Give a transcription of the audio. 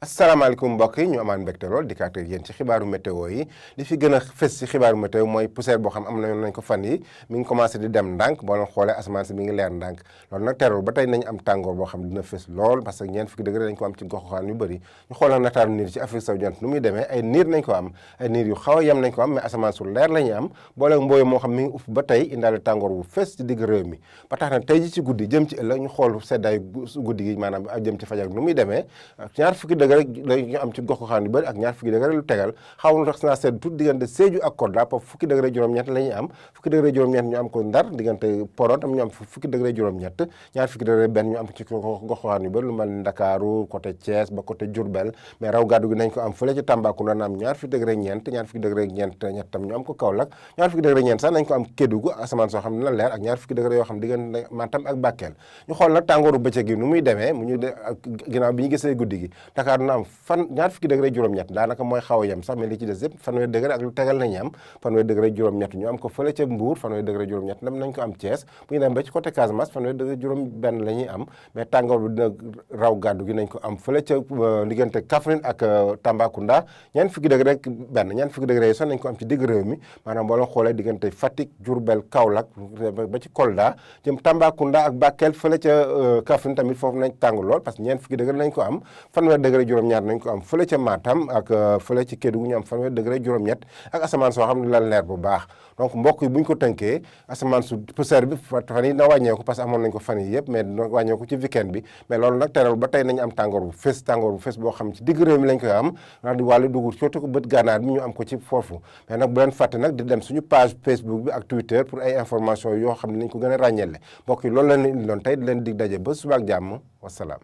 asalaamaaleykum mbokk yi ñu amaan mbégte lool dikkaat ak yéen ci xibaaru météo yi li fi gën a fës ci xibaaru météo mooy poussière boo xam am nañ ko fan yi mi ngi commencé di dem ndànk boo leen xoolee asamaan si mi ngi leer ndànk loolu nag terewul ba tey nañ am tàngoor boo xam dina fës lool parce que ñeent fukki degré dañ ko am ci goxuxaan yu bëri ñu xoolal nataalu niir ci Afrique sowu jant nu muy demee ay niir nañ ko am ay niir yu xaw a yem nañ ko am mais asamaan su leer la ñuy am booleeg mbooyu moo xam mi ngi uf ba tey indaale tàngoor bu fës ci digg réew mi ba tax na tey ji ci guddi jëm ci ëllëg ñu xool seddaay guddi gi maanaam jëm ci fajar nu muy demee ñaar fukki degré lañu am ci goxuxaan yu bëri ak ñaar fukki degré lu tegal xaw na tax naa sedd tuuti diggante Sédhiou ak Kolda foofu fukki degré juróom-ñett la ñuy am fukki degré juróom-ñett ñu am ko Ndar diggante Podor tam ñu am fukki degré juróom-ñett ñaar fukki degré benn ñu am ko ci goxuxaan yu bëri lu mel ni Ndakaaru côté Thiès ba côté Diourbel mais raw gàddu gi nañ ko am fële ci Tambacounda na am ñaar fukki degré ñeent ñaar fukki degré ñeent tam ñu am ko Kaolack ñaar fukki degré ñeent sax nañ ko am Kédougou asamaan soo xam dina leer ak ñaar fukki degré yoo xam diggante Matam ak Bakel ñu xool nag tàngooru bëccëg gi nu muy demee mu ñu ginnaaw bi ñu gisee guddi gi Dakar na am ñaar fukki degré juróom-ñett daanaka mooy xaw a yem sax mais li ci des yëpp fanweeri degré ak lu tegal nañu am fanweeri degré juróom-ñett ñu am ko fële ca Mbour fanweeri degré juróom-ñett nam nañ ko am Thiès bu ñu dem ba ci côté Casamance fanweeri degré juróom-benn la ñuy am mais tàngoor bi dina raw gàddu gi nañ ko am fële ca diggante Kaffrine ak Tambacounda ñeent fukki degré rek benn ñeent fukki degré yi sax nañ ko am ci digg réew mi maanaam boo leen xoolee diggante Fatick Diourbel Kaolack ba ci Kolda jëm Tambacounda ak Bakel fële ca Kaffrine tamit foofu nañ tàng lool parce que ñeent fukki degré nañ ko am fanweeri degré juróom-ñaar nañ ko am fële ca Matam ak fële ci Kédougou ñu am fanweeri degré juróom-ñett ak asamaan soo xam ne la leer bu baax donc mbokk yi bu ñu ko tënkee asamaan su poussière bi fan yi na wàññeeku parce que amoon nañ ko fan yi yëpp mais wàññeeku ci weekend bi mais loolu nag terewul ba tey nañu am tàngoor bu fës boo xam ci digg réew mi lañ koy am ndax di wàllu dugub surtout ko bët gànnaar bi ñu am ko ci foofu mais nag bu leen fàtte nag di dem suñu page Facebook bi ak Twitter pour ay information yoo xam ne nañ ko gën a ràññeele mbokk yi loolu la leen indiloon tey di leen dig daje ba suba ak jàmm wasalaam